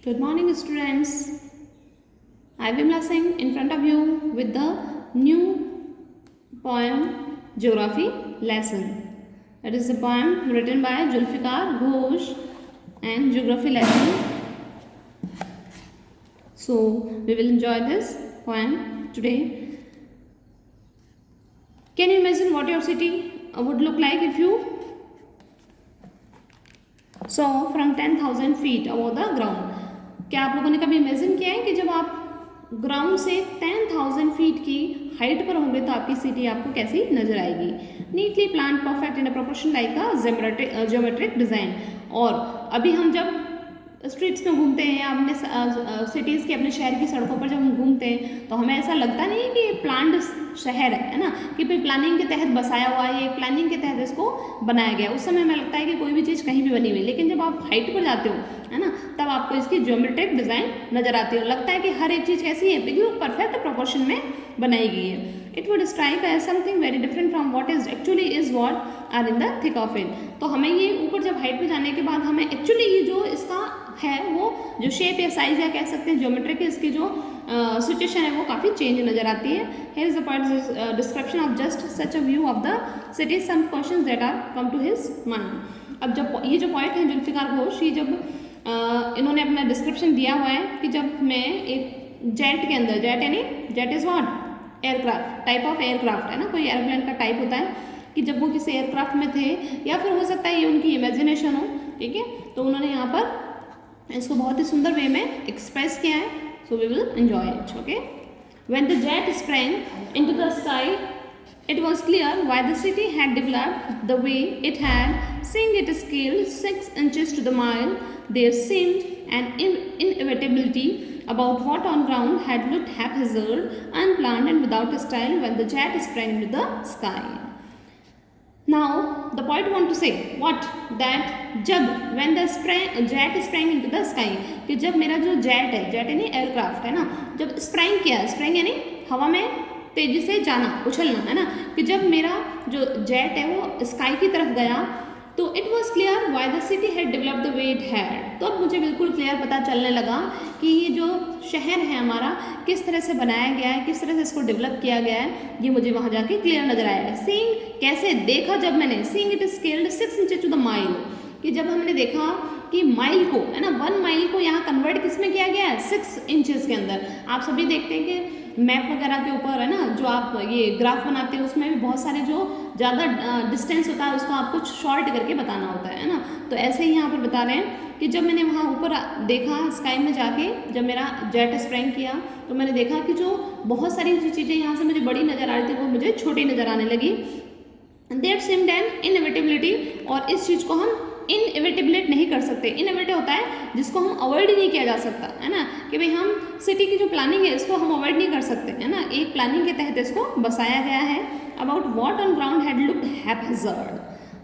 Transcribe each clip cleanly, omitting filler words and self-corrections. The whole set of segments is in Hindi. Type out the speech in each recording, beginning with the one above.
Good morning, students. I am Vimla Singh in front of you with the new poem Geography lesson. It is a poem written by Zulfikar Ghosh and Geography lesson. So we will enjoy this poem today. Can you imagine what your city would look like if you saw from 10,000 feet above the ground? क्या आप लोगों ने कभी इमेजिन किया है कि जब आप ग्राउंड से 10,000 फीट की हाइट पर होंगे तो आपकी सिटी आपको कैसी नजर आएगी? Neatly plan, perfect in a proportion like a geometric design. और अभी हम जब स्ट्रीट्स में घूमते हैं या अपने सिटीज़ की, अपने शहर की सड़कों पर जब हम घूमते हैं तो हमें ऐसा लगता नहीं है कि ये प्लान्ड शहर है ना, कि भाई प्लानिंग के तहत बसाया हुआ है, ये प्लानिंग के तहत इसको बनाया गया। उस समय हमें लगता है कि कोई भी चीज़ कहीं भी बनी हुई, लेकिन जब आप हाइट पर जाते हो है ना, तब आपको इसकी ज्योमेट्रिक डिज़ाइन नजर आती है। लगता है कि हर एक चीज़ कैसी है, बिल्कुल परफेक्ट प्रोपोर्शन में बनाई गई है। It would strike as something very different from what is actually is what are in the thick of it. तो हमें ये ऊपर जब हाइट पे जाने के बाद हमें एक्चुअली ये जो इसका है वो जो शेप या साइज या कह सकते हैं ज्योमेट्रिक इसकी जो सिचुएशन है वो काफ़ी चेंज नजर आती है। Here is the part description of just such a view of the city, some questions that are come to his mind. अब जब ये जो पॉइंट है जुल्फिकार घोष, ये जब इन्होंने अपना डिस्क्रिप्शन दिया हुआ है कि जब मैं एक जेट के अंदर, जेट यानी jet is what aircraft, type of aircraft है ना, कोई एयरप्लेन का टाइप होता है कि जब वो किसी एयरक्राफ्ट में थे या फिर हो सकता है ये उनकी इमेजिनेशन हो, ठीक है। तो उन्होंने यहाँ पर इसको बहुत ही सुंदर वे में एक्सप्रेस किया है। So we will enjoy it. Okay, when the jet sprang into the sky, it was clear why the city had developed the way it had. Seeing it scaled 6 inches to the mile, there seemed an inevitability about what on ground had looked haphazard, unplanned and without style when the jet sprang into the sky. Now the poet want to say what, that जब when the jet sprang into the sky, कि जब मेरा जो जेट है, जेट यानी एयरक्राफ्ट है ना, जब स्प्रैंग किया, स्प्रैंग यानी हवा में तेजी से जाना, उछलना है ना, कि जब मेरा जो जेट है वो स्काई की तरफ गया तो it was clear why the city had develop the way it had. तो अब मुझे बिल्कुल क्लियर पता चलने लगा कि ये जो शहर है हमारा किस तरह से बनाया गया है, किस तरह से इसको डेवलप किया गया है, ये मुझे वहाँ जाके क्लियर नजर आया। सीइंग कैसे देखा, जब मैंने seeing it scaled 6 inches to the mile, कि जब हमने देखा कि माइल को है ना, 1 माइल को यहाँ कन्वर्ट किस में किया गया है, 6 इंचेस के अंदर। आप सभी देखते हैं कि मैप वगैरह के ऊपर है ना, जो आप ये ग्राफ बनाते हैं उसमें भी बहुत सारे जो ज़्यादा डिस्टेंस होता है उसको आपको शॉर्ट करके बताना होता है ना। तो ऐसे ही यहाँ पर बता रहे हैं कि जब मैंने वहाँ ऊपर देखा स्काई में जाके, जब मेरा जेट स्प्रैंग किया तो मैंने देखा कि जो बहुत सारी जो चीज़ें यहाँ से मुझे बड़ी नज़र आ रही थी वो मुझे छोटी नज़र आने लगी। देयर सीम्ड एन इनएविटेबिलिटी, और इस चीज़ को हम इनएविटेबलेट नहीं कर सकते। इनएविटेबल होता है जिसको हम अवॉइड ही नहीं किया जा सकता है ना, कि भाई हम सिटी की जो प्लानिंग है इसको हम अवॉइड नहीं कर सकते है ना, एक प्लानिंग के तहत इसको बसाया गया है। About what on ground had looked haphazard,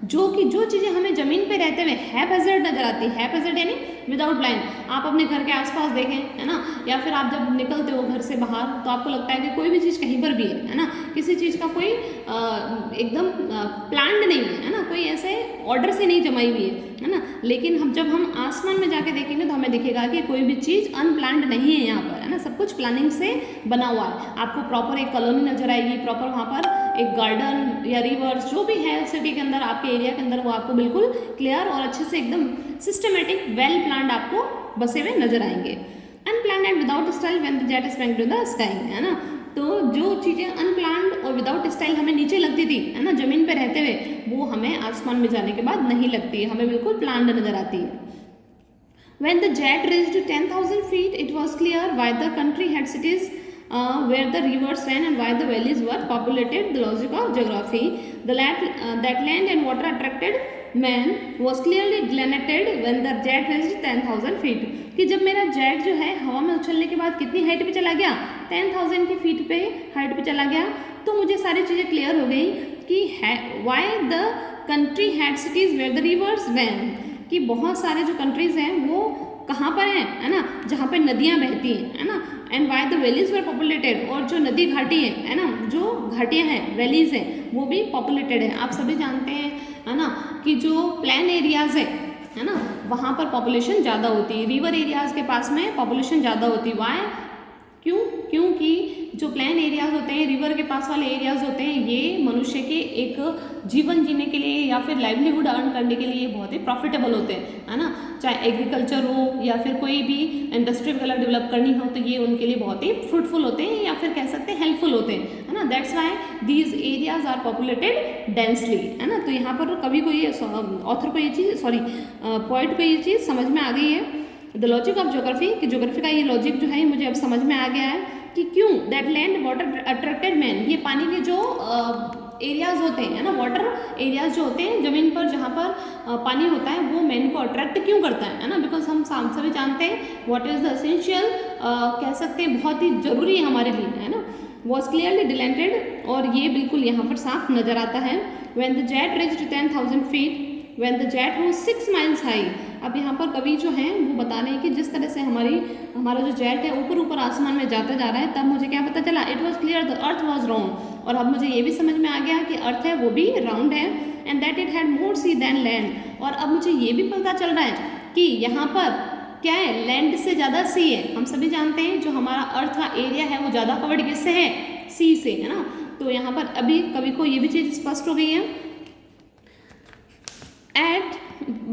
जो कि जो चीज़ें हमें ज़मीन पे रहते हुए हैपहैज़र्ड नजर आती है, हैपहैज़र्ड यानी विदाउट ब्लाइंड। आप अपने घर के आसपास देखें है ना, या फिर आप जब निकलते हो घर से बाहर तो आपको लगता है कि कोई भी चीज़ कहीं पर भी है ना, किसी चीज़ का कोई एकदम प्लान्ड नहीं है ना, कोई ऐसे ऑर्डर से नहीं जमाई हुई है ना। लेकिन जब हम आसमान में जाके देखेंगे तो हमें दिखेगा कि कोई भी चीज़ अनप्लान्ड नहीं है यहाँ पर है ना, सब कुछ प्लानिंग से बना हुआ है। आपको प्रॉपर एक कॉलोनी नजर आएगी, प्रॉपर वहाँ पर एक गार्डन या रिवर्स जो भी है सिटी के अंदर, आपके एरिया के अंदर, वो आपको बिल्कुल क्लियर और अच्छे से एकदम सिस्टमेटिक वेल प्लान्ड आपको बसे हुए नजर आएंगे। Unplanned and without style when the jet sprang to the sky, है ना। तो जो चीज़ें अनप्लान्ड और विदाउट स्टाइल हमें नीचे लगती थी है ना, जमीन पे रहते हुए, वो हमें आसमान में जाने के बाद नहीं लगती है, हमें बिल्कुल प्लान्ड नजर आती है। When the jet reached 10,000 feet, it was clear why the country had cities where the rivers ran and why the valleys were populated. The logic of geography, that land and water attracted man was clearly delineated when the jet reached 10,000 feet. कि जब मेरा जेट जो है हवा में उछलने के बाद कितनी हाइट पे चला गया, 10,000 की फीट पे हाइट पे चला गया, तो मुझे सारी चीज़ें क्लियर हो गई कि why the country had cities where the rivers ran, कि बहुत सारे जो कंट्रीज़ हैं वो कहाँ पर हैं है ना, जहाँ पे नदियाँ बहती हैं है ना। And why the valleys were populated, और जो नदी घाटी है ना, जो घाटियाँ हैं, वैलीज हैं, वो भी पॉपुलेटेड है। आप सभी जानते हैं है ना कि जो प्लेन एरियाज है ना, वहाँ पर पॉपुलेशन ज़्यादा होती है, रिवर एरियाज़ के पास में पॉपुलेशन ज़्यादा होती है। वाई? क्यों? क्योंकि जो प्लेन एरियाज़ होते हैं, रिवर के पास वाले एरियाज़ होते हैं, ये मनुष्य के एक जीवन जीने के लिए या फिर लाइवलीहुड अर्न करने के लिए बहुत ही प्रॉफिटेबल होते हैं, है ना। चाहे एग्रीकल्चर हो या फिर कोई भी इंडस्ट्री वगैरह डेवलप करनी हो, तो ये उनके लिए बहुत ही फ्रूटफुल होते हैं या फिर कह सकते हैं हेल्पफुल होते हैं, है ना। That's why these areas are populated densely, है ना। तो यहाँ पर कवि को ये, ऑथर को ये चीज़, पोइट को ये चीज़ समझ में आ गई है। द लॉजिक ऑफ ज्योग्राफी, कि ज्योग्राफी का ये लॉजिक जो है मुझे अब समझ में आ गया है कि क्यों that land water attracted man, ये पानी के जो एरियाज होते हैं, है ना, वाटर एरियाज जो होते हैं ज़मीन पर जहाँ पर पानी होता है, वो मैन को अट्रैक्ट क्यों करता है ना। बिकॉज हम सभी जानते हैं व्हाट इज़ द एसेंशियल, कह सकते हैं बहुत ही ज़रूरी है हमारे लिए, है ना। वॉज क्लियरली डिलेंटेड, और ये बिल्कुल यहाँ पर साफ नज़र आता है। When the jet reached 10,000 feet, when the jet was 6 miles high. अब यहाँ पर कवि जो हैं वो बता रहे हैं कि जिस तरह से हमारा जो जेट है ऊपर ऊपर आसमान में जाता जा रहा है, तब मुझे क्या पता चला, it was clear the earth was round. और अब मुझे ये भी समझ में आ गया कि अर्थ है वो भी राउंड है, and that it had more sea than land. और अब मुझे ये भी पता चल रहा है कि यहाँ पर क्या है, लैंड से ज़्यादा सी है। हम सभी जानते हैं जो हमारा अर्थ का एरिया है वो ज़्यादा कवर्ड किससे है, सी से, है ना। तो यहाँ पर अभी कवि को ये भी चीज़ स्पष्ट हो गई है।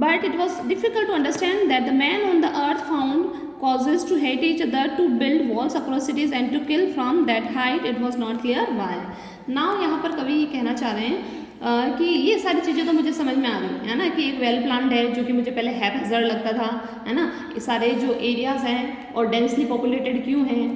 But it was difficult to understand that the man on the earth found causes to hate each other, to build walls across cities and to kill from that height. It was not clear why. Now यहाँ पर कवि ये कहना चाह रहे हैं कि ये सारी चीज़ें तो मुझे समझ में आ गई, है ना, कि एक वेल प्लान्ड है जो कि मुझे पहले हैज़ार्ड लगता था, है ना। ये सारे जो एरियाज़ हैं और डेंसली पॉपुलेटेड क्यों हैं,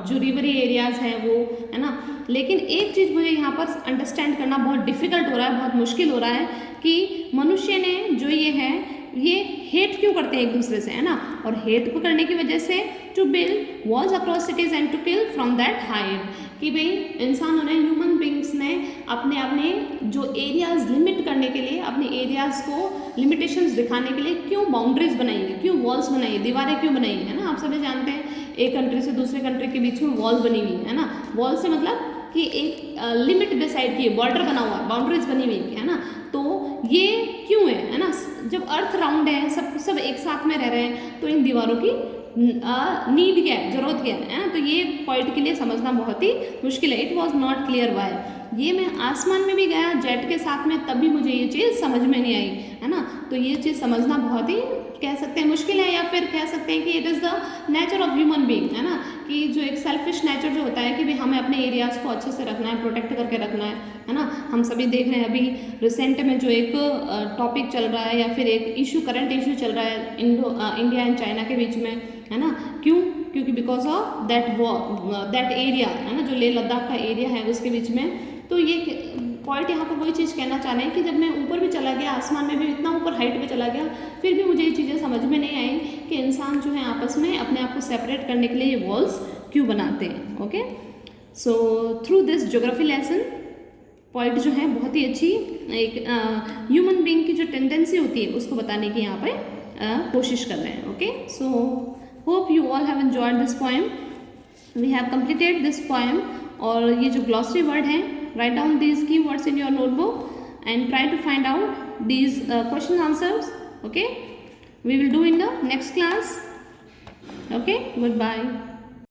जो रिवरी एरियाज़ हैं वो, है ना। लेकिन एक चीज़ मुझे यहाँ पर अंडरस्टैंड करना बहुत डिफ़िकल्ट हो रहा है, बहुत मुश्किल हो रहा है कि मनुष्य ने जो ये है ये हेट क्यों करते हैं एक दूसरे से, है ना। और हेट को करने की वजह से to build walls across cities and to kill from that height, कि भाई इंसानों ने, ह्यूमन बींग्स ने अपने जो एरियाज़ लिमिट करने के लिए, अपने एरियाज़ को लिमिटेशंस दिखाने के लिए क्यों बाउंड्रीज बनाई है, क्यों वॉल्स बनाई है, दीवारें क्यों बनाई है ना। आप सभी जानते हैं एक कंट्री से दूसरे कंट्री के बीच में वॉल बनी हुई है ना। वॉल से मतलब कि एक लिमिट डिसाइड की, बॉर्डर बना हुआ है, बाउंड्रीज बनी हुई है ना। तो ये क्यों है ना। जब अर्थ राउंड है, सब एक साथ में रह रहे हैं, तो इन दीवारों की नीड क्या है, जरूरत क्या है ना। तो ये पॉइंट के लिए समझना बहुत ही मुश्किल है। It was not clear why, ये मैं आसमान में भी गया जेट के साथ में, तब भी मुझे ये चीज़ समझ में नहीं आई, है ना। तो ये चीज़ समझना बहुत ही, कह सकते हैं, मुश्किल है, या फिर कह सकते हैं कि it is the nature of human being, है ना। कि जो एक सेल्फिश नेचर जो होता है कि भाई हमें अपने एरियाज़ को अच्छे से रखना है, प्रोटेक्ट करके रखना है ना। हम सभी देख रहे हैं अभी रिसेंट में जो एक टॉपिक चल रहा है या फिर एक इशू, करंट इशू चल रहा है इंडिया एंड चाइना के बीच में, है ना। क्यों? क्योंकि बिकॉज ऑफ दैट एरिया, है ना, जो लेह लद्दाख का एरिया है उसके बीच में। तो ये पॉइंट यहाँ पर वही चीज़ कहना चाह रहे हैं कि जब मैं ऊपर भी चला गया, आसमान में भी इतना ऊपर हाइट पे चला गया, फिर भी मुझे ये चीज़ें समझ में नहीं आई कि इंसान जो है आपस में अपने आप को सेपरेट करने के लिए ये वॉल्स क्यों बनाते हैं। Okay, so through this geography lesson point जो है बहुत ही अच्छी एक ह्यूमन बीइंग की जो टेंडेंसी होती है उसको बताने की यहाँ पे कोशिश कर रहे हैं। Okay, so hope you all have enjoyed this poem. We have completed this poem. और ये जो ग्लॉसरी वर्ड हैं, write down these keywords in your notebook and try to find out these question answers. Okay, we will do in the next class. Okay, goodbye.